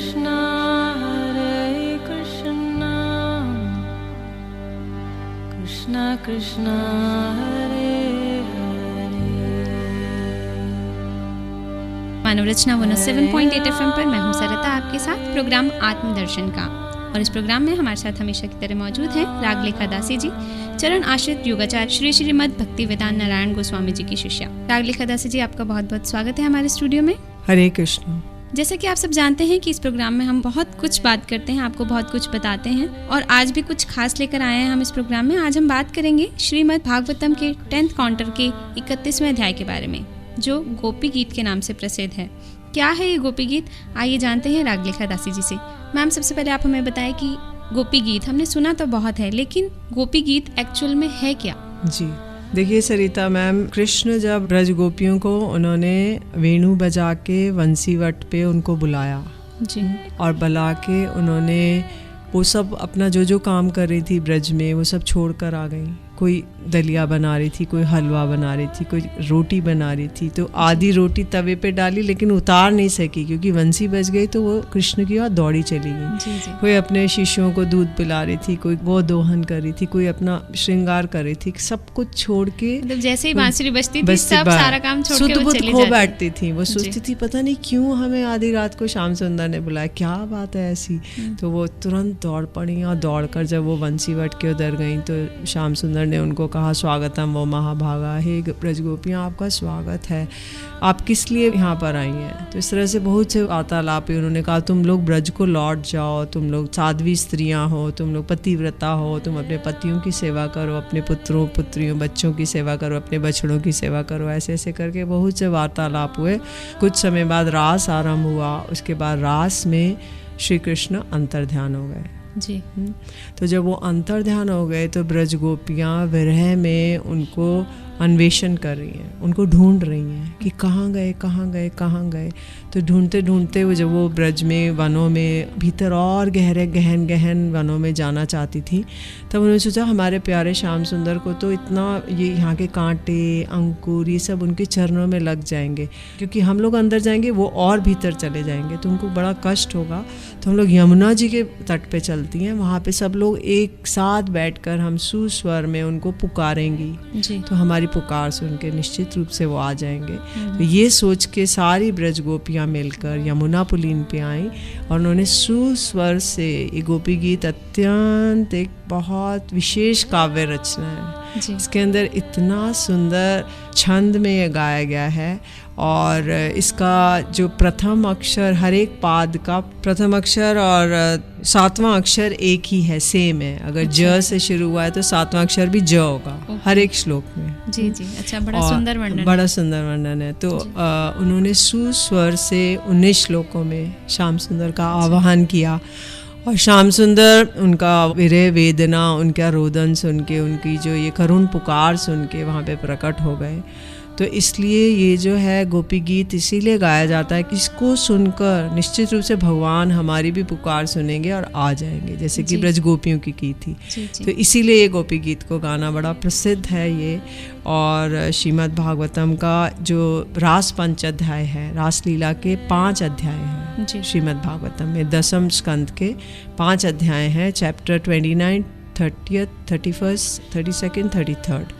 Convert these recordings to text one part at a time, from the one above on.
Krishna Krishna Krishna Hare मानव रचना 107.8 FM पर मैं हूं सरिता आपके साथ प्रोग्राम आत्मदर्शन का। और इस प्रोग्राम में हमारे साथ हमेशा की तरह मौजूद हैं रागलेखा दासी जी, चरण आश्रित योगाचार्य श्री श्रीमद् भक्ति वेदांत नारायण गोस्वामी जी की शिष्या। रागलेखा दासी जी, आपका बहुत बहुत स्वागत है हमारे स्टूडियो में। हरे कृष्ण। जैसा कि आप सब जानते हैं कि इस प्रोग्राम में हम बहुत कुछ बात करते हैं, आपको बहुत कुछ बताते हैं, और आज भी कुछ खास लेकर आए हैं हम इस प्रोग्राम में। आज हम बात करेंगे श्रीमद् भागवतम के 10th काउंटर के 31वें अध्याय के बारे में, जो गोपी गीत के नाम से प्रसिद्ध है। क्या है ये गोपी गीत, आइए जानते हैं रागलेखा दासी जी से। मैम, सबसे पहले आप हमें बताएं कि गोपी गीत हमने सुना तो बहुत है, लेकिन गोपी गीत एक्चुअल में है क्या? जी देखिए सरिता मैम, कृष्ण जब ब्रज गोपियों को उन्होंने वेणु बजा के वंशीवट पे उनको बुलाया जी, और बुला के उन्होंने वो सब अपना जो जो काम कर रही थी ब्रज में वो सब छोड़ कर आ गई। कोई दलिया बना रही थी, कोई हलवा बना रही थी, कोई रोटी बना रही थी, तो आधी रोटी तवे पे डाली लेकिन उतार नहीं सकी क्योंकि वंशी बज गई, तो वो कृष्ण की ओर दौड़ी चली गई। जी जी। कोई अपने शिष्यों को दूध पिला रही थी, कोई वो दोहन कर रही थी, कोई अपना श्रृंगार कर रही थी, सब कुछ छोड़ के मतलब जैसे ही बांसुरी बजती थी सब सारा काम छोड़ के वो चली खो जाती बैठती थी। वो सोचती थी पता नहीं क्यों हमें आधी रात को श्याम सुंदर ने बुलाया, क्या बात है ऐसी। तो वो तुरंत दौड़ पड़ी और दौड़कर जब वो वंशीवट के उधर गई तो श्याम सुंदर ने उनको कहा, स्वागतम वो महाभागा, हे ब्रज गोपियाँ आपका स्वागत है, आप किस लिए यहाँ पर आई हैं। तो इस तरह से बहुत से वार्तालाप हुए। उन्होंने कहा तुम लोग ब्रज को लौट जाओ, तुम लोग साध्वी स्त्रियाँ हो, तुम लोग पतिव्रता हो, तुम अपने पतियों की सेवा करो, अपने पुत्रों पुत्रियों बच्चों की सेवा करो, अपने बछड़ों की सेवा करो। ऐसे ऐसे करके बहुत से वार्तालाप हुए। कुछ समय बाद रास आरंभ हुआ। उसके बाद रास में श्री कृष्ण अंतर्ध्यान हो गए जी। तो जब वो अंतर्ध्यान हो गए तो ब्रज गोपियाँ विरह में उनको अन्वेषण कर रही हैं, उनको ढूंढ रही हैं कि कहाँ गए कहाँ गए कहाँ गए। तो ढूंढते ढूंढते वो जब वो ब्रज में वनों में भीतर और गहरे गहन गहन वनों में जाना चाहती थी, तब उन्होंने सोचा हमारे प्यारे श्याम सुंदर को तो इतना ये यहाँ के कांटे अंकुर ये सब उनके चरणों में लग जाएंगे, क्योंकि हम लोग अंदर जाएंगे वो और भीतर चले जाएंगे तो उनको बड़ा कष्ट होगा। तो हम लोग यमुना जी के तट पे चलती हैं, वहाँ पे सब लोग एक साथ बैठकर हम सुस्वर में उनको पुकारेंगी जी। तो हमारी पुकार सुन के निश्चित रूप से वो आ जाएंगे। तो ये सोच के सारी ब्रज गोपियाँ मिलकर यमुना पुलीन पे आई और उन्होंने सुस्वर से ये गोपी गीत अत्यंत एक बहुत विशेष काव्य रचना है जी। इसके अंदर इतना सुंदर छंद में ये गाया गया है। और इसका जो प्रथम अक्षर, हर एक पाद का प्रथम अक्षर और 7वां अक्षर एक ही है, सेम है। अगर ज से शुरू हुआ है तो 7वां अक्षर भी ज होगा हर एक श्लोक में। जी जी। अच्छा, बड़ा सुंदर वर्णन, बड़ा सुंदर वर्णन है। तो उन्होंने सुस्वर से 19 श्लोकों में श्याम सुंदर का आवाहन किया और श्याम सुंदर उनका विरह वेदना, उनका रोदन सुन के, उनकी जो ये करुण पुकार सुन के वहाँ पे प्रकट हो गए। तो इसलिए ये जो है गोपी गीत इसीलिए गाया जाता है कि इसको सुनकर निश्चित रूप से भगवान हमारी भी पुकार सुनेंगे और आ जाएंगे, जैसे कि ब्रज गोपियों की थी। तो इसीलिए ये गोपी गीत को गाना बड़ा प्रसिद्ध है ये। और श्रीमद् भागवतम का जो रास पंचाध्याय है, रास लीला के 5 अध्याय हैं श्रीमद् भागवतम में, 10वें स्कंद के 5 अध्याय हैं। Chapter 29, 30th, 31st, 32nd, 33rd।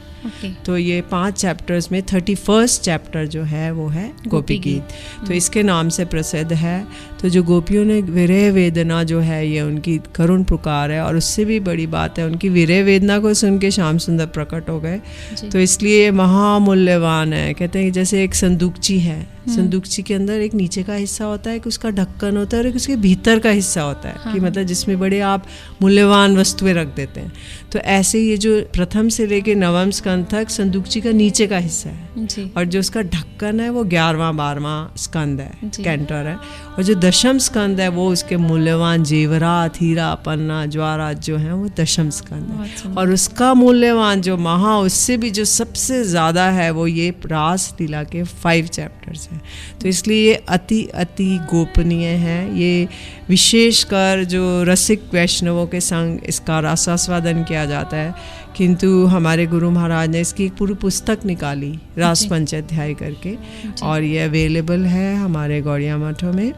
तो ये 5 चैप्टर्स में 31st चैप्टर जो है वो है गोपी गीत। तो इसके नाम से प्रसिद्ध है। तो जो गोपियों ने विरह वेदना जो है ये उनकी करुण पुकार है, और उससे भी बड़ी बात है उनकी विरह वेदना को सुन के श्याम सुंदर प्रकट हो गए। तो इसलिए ये महामूल्यवान है। कहते हैं जैसे एक संदूकची है, संदूकची के अंदर एक नीचे का हिस्सा होता है कि उसका ढक्कन होता है और एक उसके भीतर का हिस्सा होता है कि मतलब जिसमें बड़े आप मूल्यवान वस्तुएं रख देते हैं। तो ऐसे ये जो प्रथम से लेके 9वें स्कंद तक संदूकची का नीचे का हिस्सा है जी। और जो उसका ढक्कन है वो 11वां 12वां स्कंद है, कैंटर है। और जो 10वीं स्कंद है वो उसके मूल्यवान जेवरात, हीरा पन्ना ज्वारात जो है वो 10वीं स्कंद है। और उसका मूल्यवान जो उससे भी जो सबसे ज़्यादा है वो ये रास लीला के 5 चैप्टर्स हैं। तो इसलिए ये अति अति गोपनीय है। ये विशेषकर जो रसिक वैष्णवों के संग इसका रसास्वादन किया जाता है, किंतु हमारे गुरु महाराज ने इसकी एक पूरी पुस्तक निकाली, रास पंचाध्याय करके, और ये अवेलेबल है हमारे गौड़िया मठों में।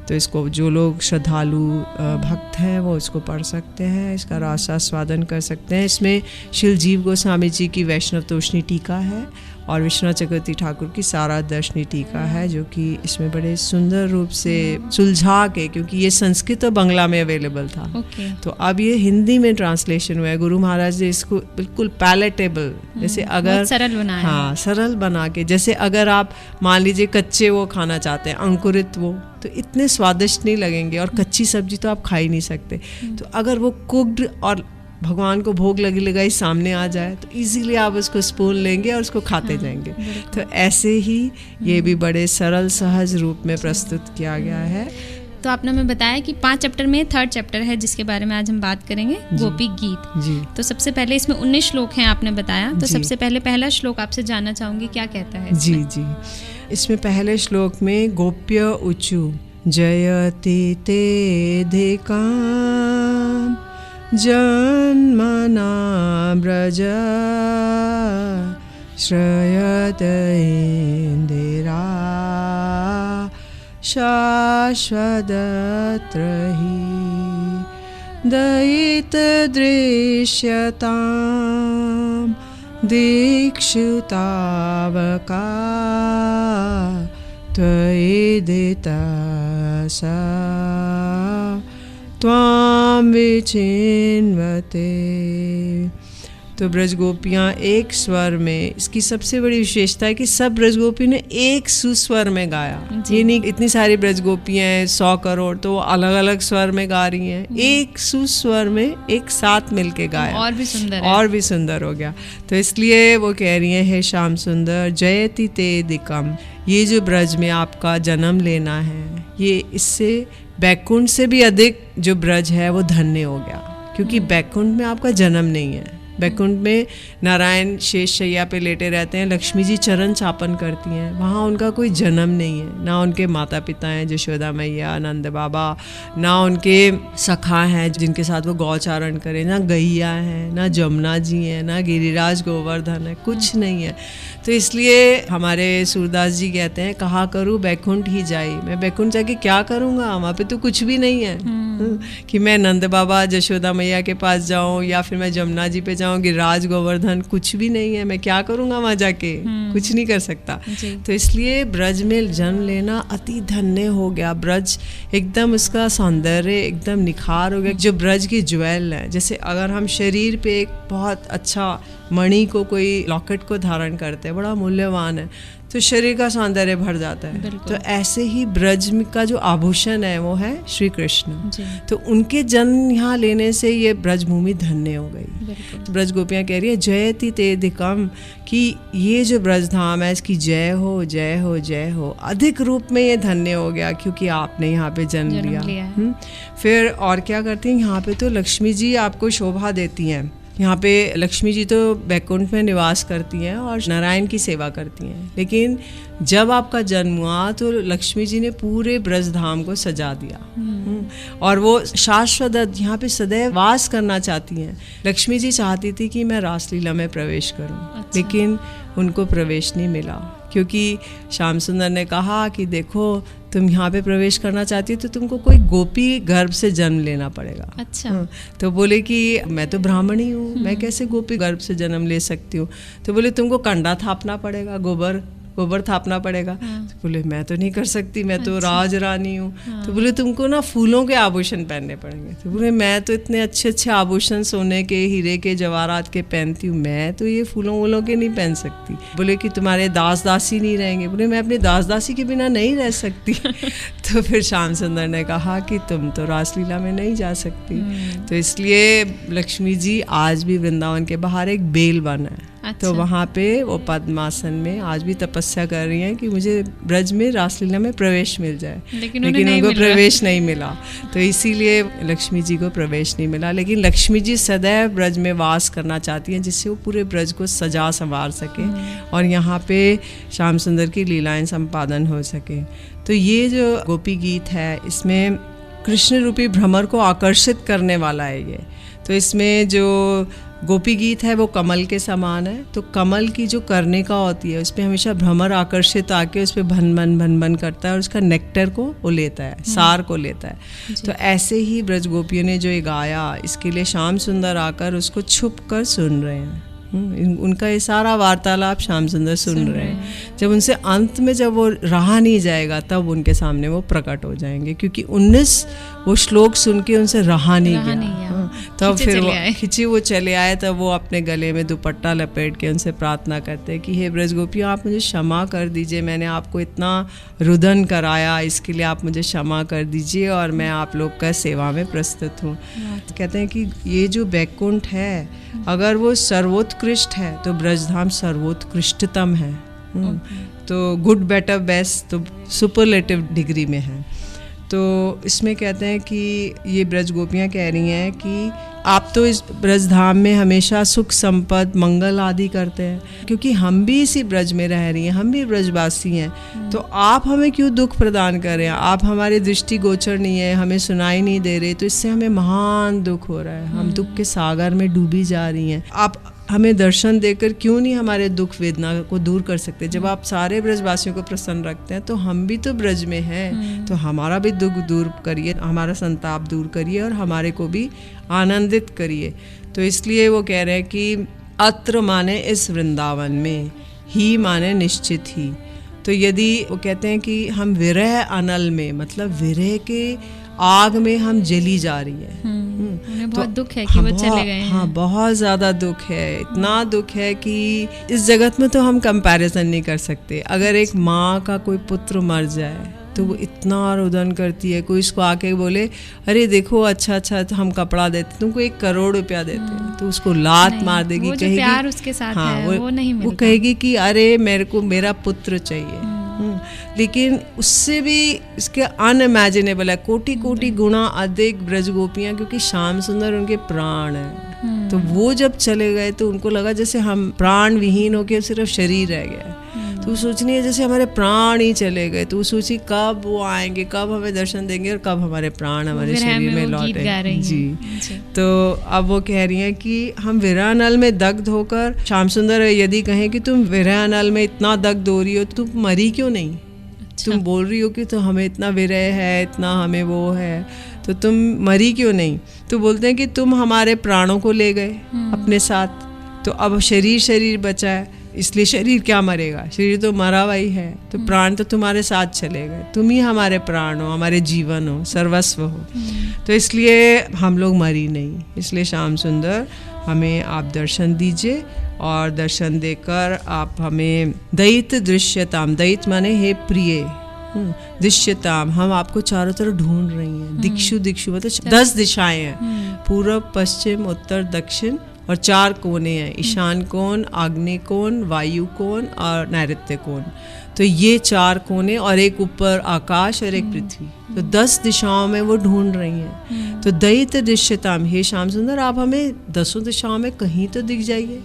तो इसको जो लोग श्रद्धालु भक्त हैं वो इसको पढ़ सकते हैं, इसका रसास्वादन कर सकते हैं। इसमें शिलजीव गोस्वामी जी की वैष्णव तोषणी टीका है और विश्वनाथ चक्रवर्ती ठाकुर की सारा दर्शनी टीका है, जो कि इसमें बड़े सुंदर रूप से सुलझा के, क्योंकि ये संस्कृत और बांग्ला में अवेलेबल था, तो अब ये हिंदी में ट्रांसलेशन हुआ है। गुरु महाराज ने इसको बिल्कुल पैलेटेबल, जैसे अगर सरल बनाया, हाँ सरल बना के, जैसे अगर आप मान लीजिए कच्चे वो खाना चाहते हैं, अंकुरित वो, तो इतने स्वादिष्ट नहीं लगेंगे, और कच्ची सब्जी तो आप खा ही नहीं सकते। तो अगर वो कुक्ड और भगवान को भोग लगी लगाई सामने आ जाए तो इजीली आप उसको स्पून लेंगे और उसको खाते जाएंगे। तो ऐसे ही ये भी बड़े सरल सहज रूप में प्रस्तुत किया गया है। तो आपने हमें बताया कि 5 चैप्टर में 3rd चैप्टर है जिसके बारे में आज हम बात करेंगे, गोपी गीत जी। तो सबसे पहले इसमें 19 श्लोक हैं आपने बताया, तो सबसे पहले पहला श्लोक आपसे जानना चाहूंगी क्या कहता है इसमें? जी जी, इसमें पहले श्लोक में गोप्य ऊचु जयति तेधिकां जन्मना ब्रज श्रयत इंदिरा शाश्वतत्र हि दयित दृश्यतां दीक्षुतावका त्वयिदिता सा त्वां विचिन्वते। तो ब्रजगोपियाँ एक स्वर में, इसकी सबसे बड़ी विशेषता है कि सब ब्रजगोपी ने एक सुस्वर में गाया। ये नहीं इतनी सारी ब्रजगोपियाँ हैं 100 करोड़, तो अलग अलग स्वर में गा रही हैं, एक सुस्वर में एक साथ मिलके गाया, और भी सुंदर है, और भी सुंदर हो गया। तो इसलिए वो कह रही हैं, हे श्याम सुंदर जयति ते दिकम, ये जो ब्रज में आपका जन्म लेना है, ये इससे बैकुंठ से भी अधिक जो ब्रज है वो धन्य हो गया, क्योंकि बैकुंठ में आपका जन्म नहीं है। बैकुंठ में नारायण शेष शैया पे लेटे रहते हैं, लक्ष्मी जी चरण चापन करती हैं, वहाँ उनका कोई जन्म नहीं है, ना उनके माता पिता हैं यशोदा मैया, नंद बाबा, ना उनके सखा हैं जिनके साथ वो गौचारण करें, ना गैया हैं, ना जमुना जी हैं, ना गिरिराज गोवर्धन है, कुछ नहीं है। तो इसलिए हमारे सूरदास जी कहते हैं, कहा करूँ बैकुंठ ही जाई, मैं बैकुंठ जाके क्या करूँगा, वहाँ पे तो कुछ भी नहीं है कि मैं नंद बाबा यशोदा मैया के पास जाऊँ या फिर मैं जमुना जी पे जाऊँ, गिरिराज गोवर्धन, कुछ भी नहीं है, मैं क्या करूँगा वहाँ जाके, कुछ नहीं कर सकता। तो इसलिए ब्रज में जन्म लेना अति धन्य हो गया। ब्रज एकदम उसका सौंदर्य एकदम निखार हो गया, जो ब्रज की ज्वेल है। जैसे अगर हम शरीर पे एक बहुत अच्छा मणि को, कोई लॉकेट को धारण करते हैं, बड़ा मूल्यवान है, तो शरीर का सौंदर्य भर जाता है। तो ऐसे ही ब्रज का जो आभूषण है वो है श्री कृष्ण। तो उनके जन्म यहाँ लेने से ये ब्रज भूमि धन्य हो गई। तो ब्रज गोपियाँ कह रही है जयति तेधिकम, कि ये जो ब्रज धाम है इसकी जय हो, जय हो, जय हो। अधिक रूप में ये धन्य हो गया क्योंकि आपने यहाँ पे जन्म लिया। फिर और क्या करती हैं, यहाँ पे तो लक्ष्मी जी आपको शोभा देती हैं। यहाँ पे लक्ष्मी जी तो बैकुंठ में निवास करती हैं और नारायण की सेवा करती हैं, लेकिन जब आपका जन्म हुआ तो लक्ष्मी जी ने पूरे ब्रजधाम को सजा दिया और वो शाश्वत यहाँ पे सदैव वास करना चाहती हैं। लक्ष्मी जी चाहती थी कि मैं रासलीला में प्रवेश करूँ, लेकिन उनको प्रवेश नहीं मिला, क्योंकि श्याम सुंदर ने कहा कि देखो तुम यहाँ पे प्रवेश करना चाहती हो तो तुमको कोई गोपी गर्भ से जन्म लेना पड़ेगा। अच्छा। तो बोले कि मैं तो ब्राह्मणी हूँ, मैं कैसे गोपी गर्भ से जन्म ले सकती हूँ। तो बोले तुमको कंडा थापना पड़ेगा, गोबर थापना पड़ेगा। तो बोले मैं तो नहीं कर सकती, मैं तो राज रानी हूँ। तो बोले तुमको ना फूलों के आभूषण पहनने पड़ेंगे। तो बोले मैं तो इतने अच्छे अच्छे आभूषण सोने के, हीरे के, जवाहरात के पहनती हूँ, मैं तो ये फूलों वूलों के नहीं पहन सकती। बोले कि तुम्हारे दास दासी नहीं रहेंगे। बोले मैं अपने दास दासी के बिना नहीं रह सकती। तो फिर श्याम सुंदर ने कहा कि तुम तो रासलीला में नहीं जा सकती। तो इसलिए लक्ष्मी जी आज भी वृंदावन के बाहर एक बेल वन है। अच्छा। तो वहाँ पे वो पद्मासन में आज भी तपस्या कर रही हैं कि मुझे ब्रज में रासलीला में प्रवेश मिल जाए, लेकिन उनको प्रवेश नहीं मिला। तो इसीलिए लक्ष्मी जी को प्रवेश नहीं मिला। लेकिन लक्ष्मी जी सदैव ब्रज में वास करना चाहती हैं, जिससे वो पूरे ब्रज को सजा संवार सके और यहाँ पे श्याम सुंदर की लीलाएं संपादन हो सके। तो ये जो गोपी गीत है इसमें कृष्ण रूपी भ्रमर को आकर्षित करने वाला है ये। तो इसमें जो गोपी गीत है वो कमल के समान है, तो कमल की जो करने का होती है उस पर हमेशा भ्रमर आकर्षित आके उस पर भन भन करता है और उसका नेक्टर को वो लेता है, सार को लेता है। तो ऐसे ही ब्रज गोपियों ने जो ये गाया, इसके लिए श्याम सुंदर आकर उसको छुप कर सुन रहे हैं। उनका ये सारा वार्तालाप श्याम सुंदर सुन रहे हैं। जब उनसे अंत में जब वो रहा नहीं जाएगा तब उनके सामने वो प्रकट हो जाएंगे, क्योंकि 19 वो श्लोक सुन के उनसे रहा नहीं गया। तब फिर वो खिंची वो चले आए, तब वो अपने गले में दुपट्टा लपेट के उनसे प्रार्थना करते हैं कि हे ब्रज गोपियों, आप मुझे क्षमा कर दीजिए, मैंने आपको इतना रुदन कराया, इसके लिए आप मुझे क्षमा कर दीजिए और मैं आप लोग का सेवा में प्रस्तुत हूँ। कहते हैं कि ये जो वैकुंठ है, अगर वो सर्वोत्कृष्ट है तो ब्रजधाम सर्वोत्कृष्टतम है। तो गुड बेटर बेस्ट तो सुपरलेटिव डिग्री में है। तो इसमें कहते हैं कि ये ब्रज गोपियाँ कह रही हैं कि आप तो इस ब्रजधाम में हमेशा सुख संपद मंगल आदि करते हैं, क्योंकि हम भी इसी ब्रज में रह रही हैं, हम भी ब्रजवासी हैं, तो आप हमें क्यों दुख प्रदान कर रहे हैं? आप हमारे दृष्टि गोचर नहीं है, हमें सुनाई नहीं दे रहे, तो इससे हमें महान दुख हो रहा है, हम दुख के सागर में डूबी जा रही हैं। आप हमें दर्शन देकर क्यों नहीं हमारे दुख वेदना को दूर कर सकते? जब आप सारे ब्रजवासियों को प्रसन्न रखते हैं तो हम भी तो ब्रज में हैं, तो हमारा भी दुख दूर करिए, हमारा संताप दूर करिए और हमारे को भी आनंदित करिए। तो इसलिए वो कह रहे हैं कि अत्र माने इस वृंदावन में, ही माने निश्चित ही। तो यदि वो कहते हैं कि हम विरह अनल में, मतलब विरह के आग में हम जली जा रही है, उन्हें बहुत दुख है कि वो चले गए हैं। हाँ, बहुत ज़्यादा दुख है, इतना दुख है कि इस जगत में तो हम कंपैरिजन नहीं कर सकते। अगर एक माँ का कोई पुत्र मर जाए तो वो इतना रुदन करती है, कोई इसको आके बोले अरे देखो अच्छा तो हम कपड़ा देते, तुमको 1 करोड़ रुपया देते हैं, तो उसको लात मार देगी, वो कहेगी प्यार उसके साथ है, वो नहीं मिलता। वो कहेगी कि अरे मेरे को मेरा पुत्र चाहिए। लेकिन उससे भी इसके अनइमेजिनेबल है, कोटि कोटि गुना अधिक ब्रज गोपियाँ, क्योंकि श्याम सुंदर उनके प्राण है। तो वो जब चले गए तो उनको लगा जैसे हम प्राण विहीन होके सिर्फ शरीर रह गया। तो वो सोचनी है जैसे हमारे प्राण ही चले गए, तो वो सोची कब वो आएंगे, कब हमें दर्शन देंगे और कब हमारे प्राण हमारे शरीर में लौटेंगे। जी। तो अब वो कह रही हैं कि हम विरह नल में दग्ध होकर, श्याम सुंदर यदि कहें कि तुम विरह नल में इतना दग्ध हो रही हो तो तुम मरी क्यों नहीं? तुम बोल रही हो कि तो हमें इतना विरह है, इतना हमें वो है, तो तुम मरी क्यों नहीं? तो बोलते हैं कि तुम हमारे प्राणों को ले गए अपने साथ, तो अब शरीर बचा है, इसलिए शरीर क्या मरेगा, शरीर तो मरा हुआ ही है, तो प्राण तो तुम्हारे साथ चले गए, तुम ही हमारे प्राण हो, हमारे जीवन हो, सर्वस्व हो, तो इसलिए हम लोग मरी नहीं। इसलिए श्याम सुंदर हमें आप दर्शन दीजिए और दर्शन देकर आप हमें दैत दृश्यताम, दैत माने हे प्रिय, दृश्यताम, हम आपको चारों तरफ ढूंढ रही हैं। दिक्षु मतलब 10 दिशाएं हैं, पूर्व पश्चिम उत्तर दक्षिण और 4 कोने हैं, ईशान कोण, आग्नेय कोण, वायु कोण और नैऋत्य कोण। तो ये 4 कोने और एक ऊपर आकाश और एक पृथ्वी, तो 10 दिशाओं में वो ढूंढ रही हैं। तो दैत दृश्यताम, हे श्याम सुंदर आप हमें 10 दिशाओं में कहीं तो दिख जाइए,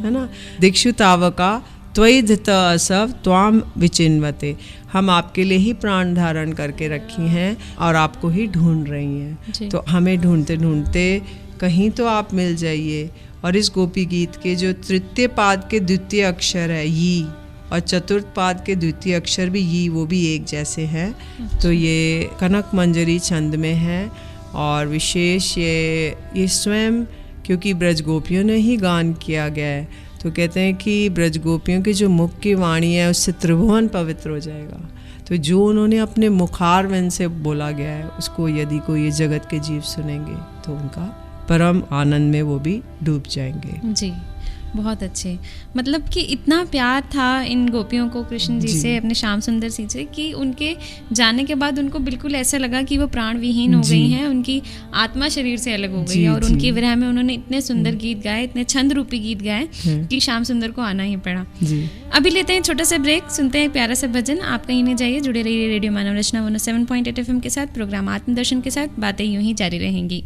है ना। दिक्षु तावका त्वयि धृत असव त्वाम विचिन्वते, हम आपके लिए ही प्राण धारण करके रखी हैं और आपको ही ढूंढ रही हैं। तो हमें ढूंढते ढूंढते कहीं तो आप मिल जाइए। और इस गोपी गीत के जो तृतीय पाद के द्वितीय अक्षर है यी, और चतुर्थ पाद के द्वितीय अक्षर भी यी, वो भी एक जैसे हैं। तो ये कनक मंजरी छंद में है और विशेष ये स्वयं क्योंकि ब्रज गोपियों ने ही गान किया गया है, तो कहते हैं कि ब्रज गोपियों की जो मुख की वाणी है उससे त्रिभुवन पवित्र हो जाएगा। तो जो उन्होंने अपने मुखारविंद से बोला गया है उसको यदि कोई ये जगत के जीव सुनेंगे तो उनका परम आनंद में वो भी डूब जाएंगे। जी, बहुत अच्छे। मतलब कि इतना प्यार था इन गोपियों को कृष्ण जी से, अपने श्याम सुंदर जी से, कि उनके जाने के बाद उनको बिल्कुल ऐसा लगा कि वो प्राण विहीन हो गई हैं, उनकी आत्मा शरीर से अलग हो गई। और उनकी विरह में उन्होंने इतने सुंदर गीत गाए, इतने छंद रूपी गीत गाए कि श्याम सुंदर को आना ही पड़ा। अभी लेते हैं छोटा सा ब्रेक, सुनते हैं प्यारा सा भजन। आप कहीं नहीं जाइए, जुड़े रहिए रेडियो मानव रचना 107.8 FM के साथ। प्रोग्राम आत्मदर्शन के साथ बातें यूं ही जारी रहेंगी।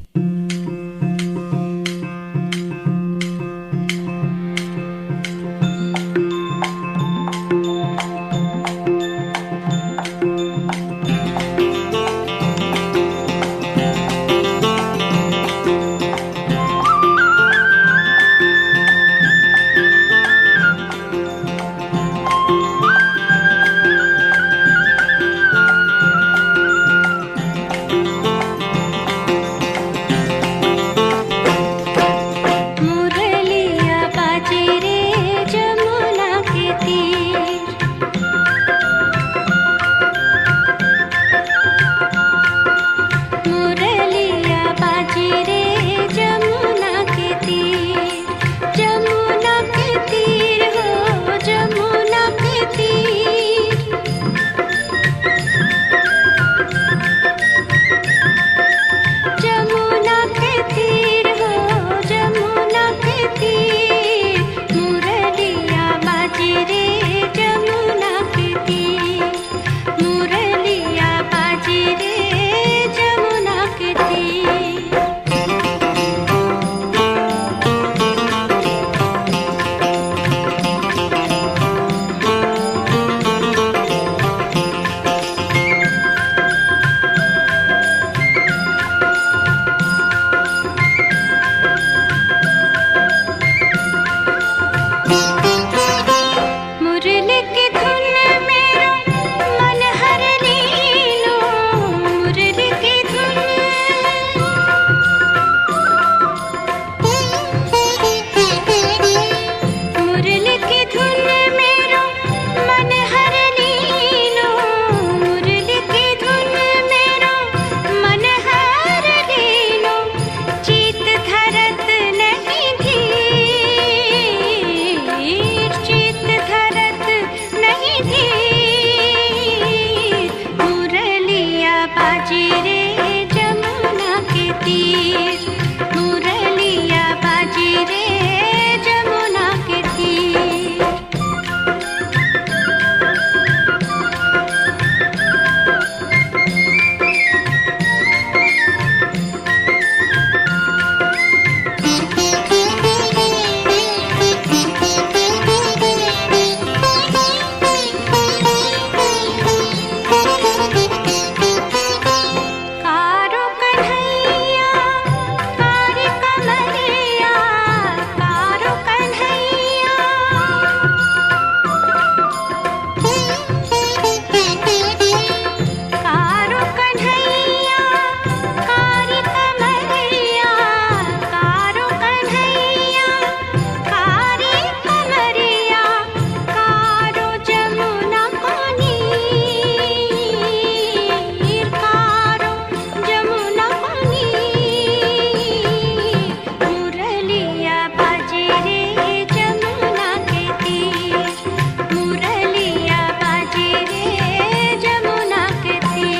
बाजे रे जमुना के तीर, मुरलिया बाजे रे जमुना के तीर। कारो कन्हैया कारी कमरिया, कारो कन्हैया कारो कन्हैया कारी कमरिया, कारो कन्हैया कारी कमरिया, कारो जमुना को नीर, कारो जमुना को नीर, मुरलिया बाजे रे जमुना के तीर, मुरलिया बाजे रे जमुना के तीर।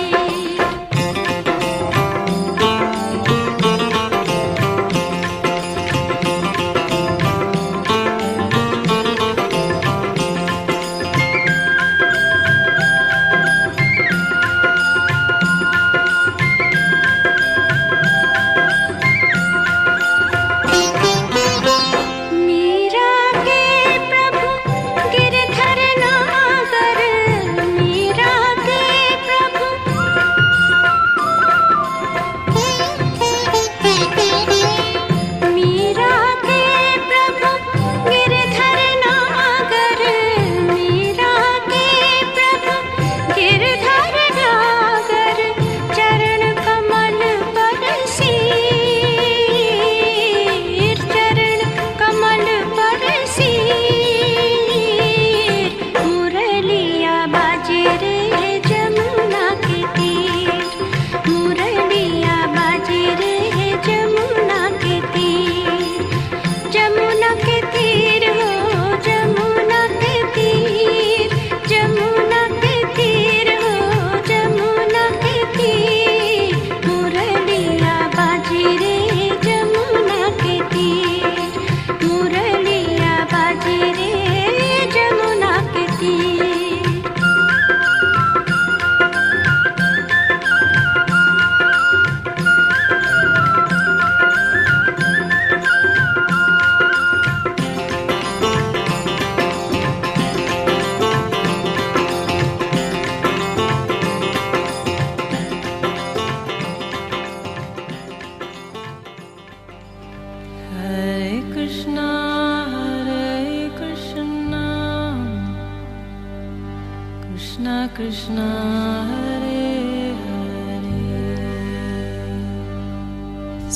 मीरा के प्रभु गिरधर नागर, मीरा के प्रभु मीरा के प्रभु गिरधर नागर, मीरा के प्रभु गिरधर नागर, चरण कमल पर शीर, चरण कमल पर शीर, मुरलिया बाजे रे जमुना के तीर, मुरलिया बाजे रे जमुना के तीर, जमुना के तीर हो जमुना के तीर, जमुना के तीर हो जमुना के तीर, मुरलिया बाजे रे जमुना के तीर, मुरलिया बाजे रे जमुना के तीर। Hare Krishna, Krishna Krishna, Hare Hare।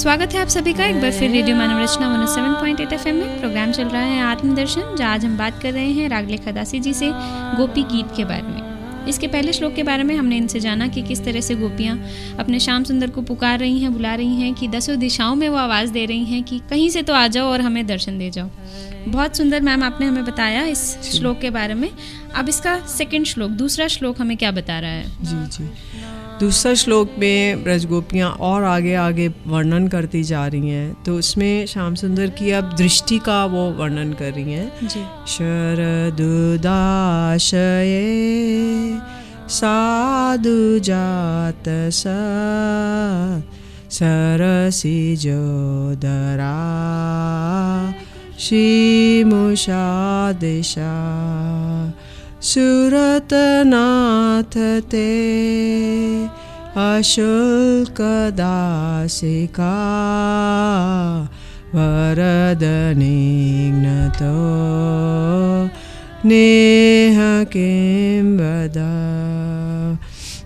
स्वागत है आप सभी का एक बार फिर रेडियो मानव रचना 107.8 FM में। प्रोग्राम चल रहा है आत्मदर्शन, जहाँ आज हम बात कर रहे हैं रागलेखा दासी जी से गोपी गीत के बारे में। इसके पहले श्लोक के बारे में हमने इनसे जाना कि किस तरह से गोपियाँ अपने श्याम सुंदर को पुकार रही हैं, बुला रही हैं, कि 10 दिशाओं में वो आवाज़ दे रही हैं कि कहीं से तो आ जाओ और हमें दर्शन दे जाओ। बहुत सुंदर मैम आपने हमें बताया इस श्लोक के बारे में। अब इसका सेकंड श्लोक, दूसरा श्लोक हमें क्या बता रहा है? जी जी, दूसरा श्लोक में ब्रज गोपियाँ और आगे आगे वर्णन करती जा रही हैं, तो उसमें श्याम सुंदर की अब दृष्टि का वो वर्णन कर रही हैं। जी। शरदुदाशये साधु जात सा सरसिजोदरा श्रीमुषा दिशा सुरतनाथ ते अशुल्क दासिका वरदनिघ्नतो नेह किं वदा।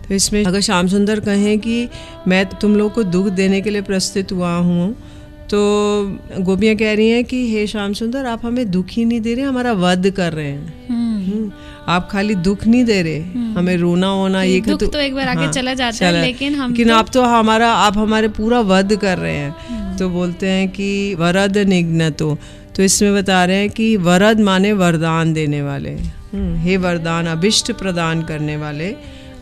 तो इसमें अगर श्याम सुंदर कहें कि मैं तुम लोग को दुख देने के लिए प्रस्तुत हुआ हूँ, तो गोपियाँ कह रही हैं कि हे श्याम सुंदर, आप हमें दुख ही नहीं दे रहे, हमारा वध कर रहे हैं। आप खाली दुख नहीं दे रहे, हमें रोना होना ये दुख तो एक बार आगे चला जाता है, लेकिन आप हमारे पूरा वध कर रहे हैं। तो बोलते हैं कि वरद निघ्नतो, तो इसमें बता रहे हैं कि वरद माने वरदान देने वाले, हे वरदान अभिष्ट प्रदान करने वाले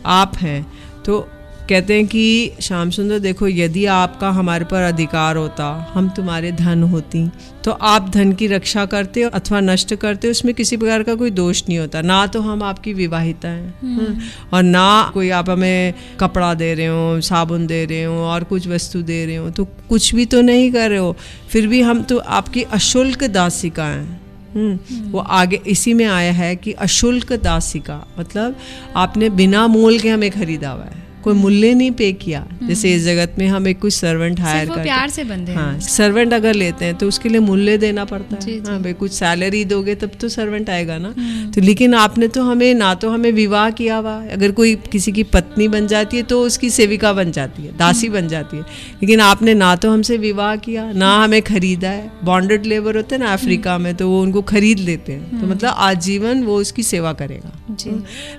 आप हैं। तो कहते हैं कि श्याम सुंदर देखो, यदि आपका हमारे पर अधिकार होता, हम तुम्हारे धन होती, तो आप धन की रक्षा करते हो अथवा नष्ट करते हो, उसमें किसी प्रकार का कोई दोष नहीं होता। ना तो हम आपकी विवाहिता हैं और ना कोई आप हमें कपड़ा दे रहे हो, साबुन दे रहे हो और कुछ वस्तु दे रहे हो, तो कुछ भी तो नहीं कर रहे हो, फिर भी हम तो आपकी अशुल्क दासिका हैं। वो आगे इसी में आया है कि अशुल्क दासिका मतलब आपने बिना मोल के हमें खरीदा हुआ है, कोई मूल्य नहीं पे किया। जैसे इस जगत में हम एक कुछ सर्वेंट हायर करते हैं, प्यार से बंधे हैं। हाँ, सर्वेंट अगर लेते हैं तो उसके लिए मूल्य देना पड़ता है। हाँ भाई, कुछ सैलरी दोगे तब तो सर्वेंट आएगा ना। तो लेकिन आपने तो हमें ना तो हमें विवाह किया हुआ, अगर कोई किसी की पत्नी बन जाती है तो उसकी सेविका बन जाती है, दासी बन जाती है, लेकिन आपने ना तो हमसे विवाह किया, ना हमें खरीदा है। बॉन्डेड लेबर होते हैं ना अफ्रीका में, तो वो उनको खरीद लेते हैं, तो मतलब आजीवन वो उसकी सेवा करेगा।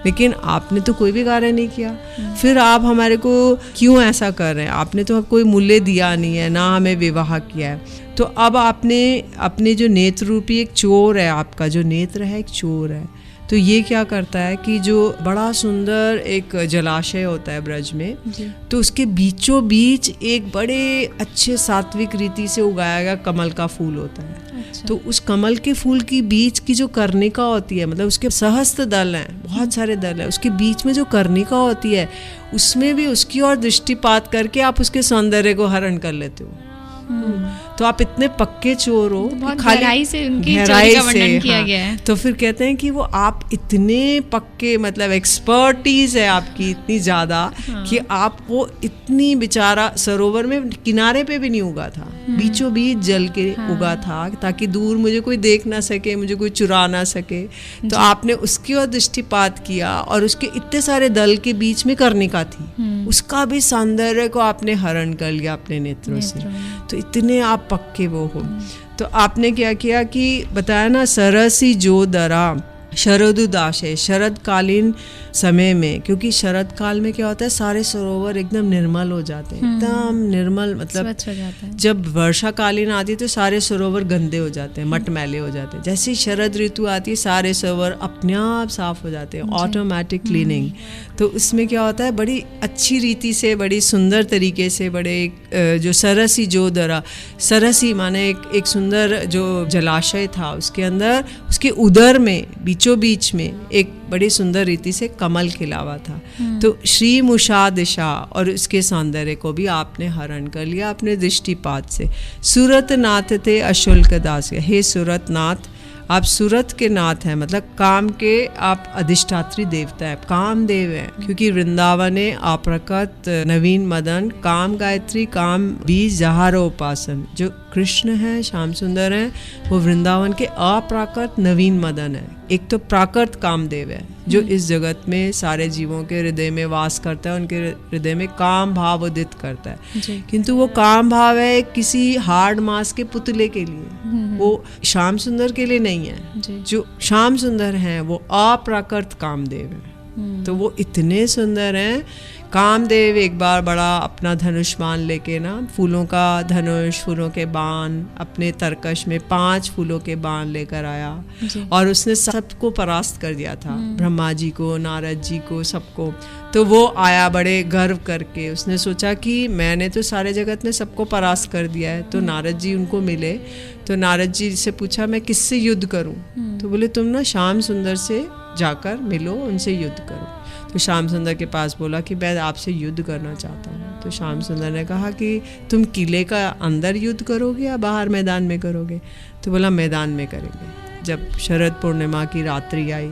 लेकिन आपने तो कोई भी कार्य नहीं किया, फिर आप हमारे को क्यों ऐसा कर रहे हैं? आपने तो कोई मूल्य दिया नहीं है, ना हमें विवाह किया है। तो अब आपने अपने जो नेत्र रूपी एक चोर है, आपका जो नेत्र है एक चोर है, तो ये क्या करता है कि जो बड़ा सुंदर एक जलाशय होता है ब्रज में, तो उसके बीचों बीच एक बड़े अच्छे सात्विक रीति से उगाया गया कमल का फूल होता है। अच्छा। तो उस कमल के फूल की बीच की जो कर्णिका होती है, मतलब उसके सहस्त्र दल हैं, बहुत सारे दल हैं, उसके बीच में जो कर्णिका होती है उसमें भी उसकी ओर दृष्टिपात करके आप उसके सौंदर्य को हरण कर लेते हो। तो आप इतने पक्के चोर हो, तो बहुत गहराई से उनकी चोरी का वर्णन किया गया है। तो फिर कहते हैं कि वो आप इतने पक्के, मतलब एक्सपर्टीज है आपकी इतनी ज्यादा कि आप वो इतनी बेचारा सरोवर में किनारे पे भी नहीं उगा था, बीचों बीच जल के उगा था, ताकि दूर मुझे कोई देख ना सके, मुझे कोई चुरा ना सके। तो आपने उसकी ओर दृष्टिपात किया और उसके इतने सारे दल के बीच में कर्णिका थी, उसका भी सौंदर्य को आपने हरण कर लिया अपने नेत्रों से। तो इतने आप पक्के वो हो। तो आपने क्या किया कि बताया ना, सरसी जो दरा शरदुदास है, शरद कालीन समय में, क्योंकि शरद काल में क्या होता है, सारे सरोवर एकदम निर्मल हो जाते हैं, एकदम निर्मल, मतलब स्वच्छ हो जाता है। जब वर्षा कालीन आती है तो सारे सरोवर गंदे हो जाते हैं, मटमैले हो जाते हैं। जैसे ही शरद ऋतु आती है सारे सरोवर अपने आप साफ हो जाते हैं, ऑटोमेटिक क्लीनिंग। तो उसमें क्या होता है, बड़ी अच्छी रीति से, बड़ी सुंदर तरीके से, बड़े जो सरसी जो दरा, सरसी माने एक सुंदर जो जलाशय था, उसके अंदर उसके उदर में बीचों बीच में एक बड़ी सुंदर रीति से कमल खिला हुआ था। तो श्री मुषा दिशा और उसके सौंदर्य को भी आपने हरण कर लिया अपने दृष्टिपात से। सूरत नाथ थे अशुल्क दास, हे सूरत नाथ, आप सूरत के नाथ हैं, मतलब काम के आप अधिष्ठात्री देवता है, काम देव है, क्योंकि वृंदावने अप्रकट नवीन मदन काम गायत्री काम बीज जहारो उपासन। जो कृष्ण है, श्याम सुंदर है, वो वृंदावन के अप्राकृत नवीन मदन है। एक तो प्राकृत कामदेव है जो इस जगत में सारे जीवों के हृदय में वास करता है, उनके हृदय में काम भाव उदित करता है, किंतु वो काम भाव है किसी हार्ड मास के पुतले के लिए, वो श्याम सुंदर के लिए नहीं है। जो श्याम सुंदर हैं वो अप्राकृत कामदेव है। तो वो इतने सुंदर हैं। कामदेव एक बार बड़ा अपना धनुष बाण लेके ना, फूलों का धनुष, फूलों के बाण, अपने तरकश में 5 फूलों के बाण लेकर आया और उसने सबको परास्त कर दिया था, ब्रह्मा जी को, नारद जी को, सबको। तो वो आया बड़े गर्व करके, उसने सोचा कि मैंने तो सारे जगत में सबको परास्त कर दिया है। तो नारद जी उनको मिले, तो नारद जी से पूछा मैं किससे युद्ध करूं? तो बोले तुम ना श्याम सुंदर से जाकर मिलो, उनसे युद्ध करो। तो श्याम सुंदर के पास बोला कि मैं आपसे युद्ध करना चाहता हूँ। तो श्याम सुंदर ने कहा कि तुम किले का अंदर युद्ध करोगे या बाहर मैदान में करोगे? तो बोला मैदान में करेंगे। जब शरद पूर्णिमा की रात्रि आई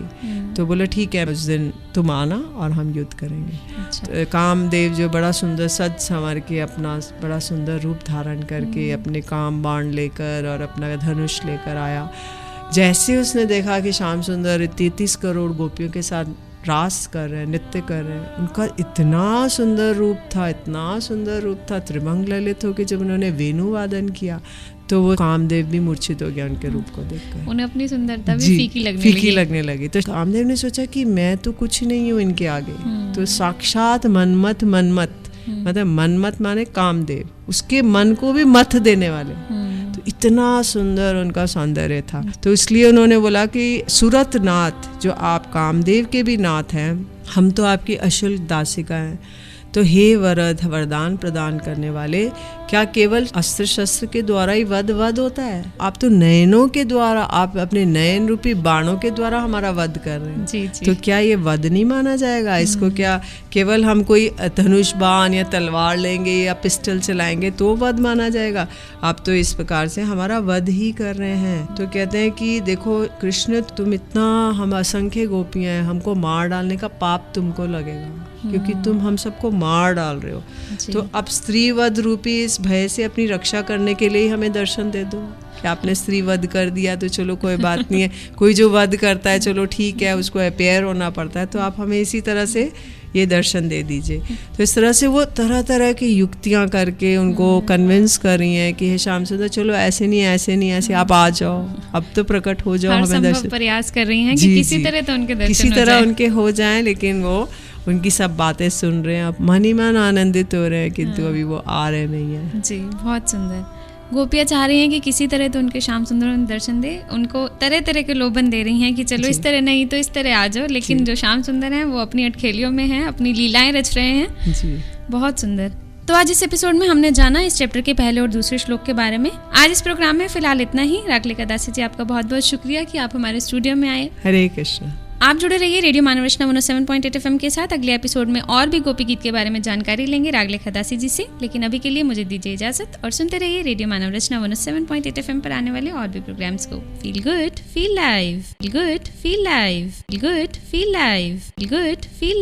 तो बोला ठीक है, उस दिन तुम आना और हम युद्ध करेंगे। तो कामदेव जो बड़ा सुंदर सज संवर के, अपना बड़ा सुंदर रूप धारण करके, अपने काम बाण लेकर और अपना धनुष लेकर आया। जैसे उसने देखा कि श्याम सुंदर 33 करोड़ गोपियों के साथ रास कर रहे हैं, नृत्य कर रहे हैं, उनका इतना सुंदर रूप था, इतना सुंदर रूप था, त्रिभंग ललित होकर जब उन्होंने वेणु वादन किया तो वो कामदेव भी मूर्छित हो गया उनके रूप को देखकर। उन्हें अपनी सुंदरता भी फीकी लगने लगी। तो कामदेव ने सोचा कि मैं तो कुछ नहीं हूँ इनके आगे। तो साक्षात मनमथ, मतलब मनमथ माने कामदेव, उसके मन को भी मथ देने वाले। तो इतना सुंदर उनका सौंदर्य था। तो इसलिए उन्होंने बोला कि सूरत नाथ, जो आप कामदेव के भी नाथ हैं, हम तो आपकी अशुल्क दासिका हैं। तो हे वरद, वरदान प्रदान करने वाले, क्या केवल अस्त्र शस्त्र के द्वारा ही वध होता है? आप तो नयनों के द्वारा, आप अपने नयन रूपी बाणों के द्वारा हमारा वध कर रहे हैं। जी, जी। तो क्या ये वध नहीं माना जाएगा? इसको क्या केवल हम कोई धनुष बाण या तलवार लेंगे या पिस्टल चलाएंगे तो वध माना जाएगा? आप तो इस प्रकार से हमारा वध ही कर रहे हैं। तो कहते हैं कि देखो कृष्ण, तुम इतना, हम असंख्य गोपियां हैं, हमको मार डालने का पाप तुमको लगेगा क्योंकि तुम हम सबको मार डाल रहे हो। तो अब स्त्री वध रूपी इस भय से अपनी रक्षा करने के लिए ही हमें दर्शन दे दो। कि आपने स्त्री वध कर दिया तो चलो कोई बात नहीं है, कोई जो वध करता है चलो ठीक है, उसको अपेयर होना पड़ता है, तो आप हमें इसी तरह से ये दर्शन दे दीजिए। तो इस तरह से वो तरह तरह की युक्तियां करके उनको कन्विंस कर रही हैं कि हे श्याम सुंदर, चलो ऐसे नहीं ऐसे आप आ जाओ, अब तो प्रकट हो जाओ, हमें दर्शन। प्रयास कर रही हैं कि किसी तरह तो उनके दर्शन किसी तरह उनके हो जाएं, लेकिन वो उनकी सब बातें सुन रहे हैं, अब मन ही मन आनंदित हो रहे हैं, किंतु अभी वो आ रहे नहीं है। जी, बहुत सुंदर। गोपियाँ चाह रही हैं कि किसी तरह तो उनके श्याम सुंदर दर्शन दे, उनको तरह तरह के लोभन दे रही हैं कि चलो इस तरह नहीं तो इस तरह आ जाओ, लेकिन जो श्याम सुंदर हैं वो अपनी अटखेलियों में हैं, अपनी लीलाएं रच रहे हैं। जी, बहुत सुंदर। तो आज इस एपिसोड में हमने जाना इस चैप्टर के पहले और दूसरे श्लोक के बारे में। आज इस प्रोग्राम में फिलहाल इतना ही। रागलिका दासी जी, आपका बहुत बहुत शुक्रिया कि आप हमारे स्टूडियो में आए। हरे कृष्ण। आप जुड़े रहिए रेडियो मानव रचना 107.8 FM के साथ। अगले एपिसोड में और भी गोपी गीत के बारे में जानकारी लेंगे रागलिका दासी जी से, लेकिन अभी के लिए मुझे दीजिए इजाजत और सुनते रहिए रेडियो मानव रचना 107.8 FM पर आने वाले और भी प्रोग्राम्स को। Feel good, feel live, feel good, feel live, feel good, feel live, feel good, feel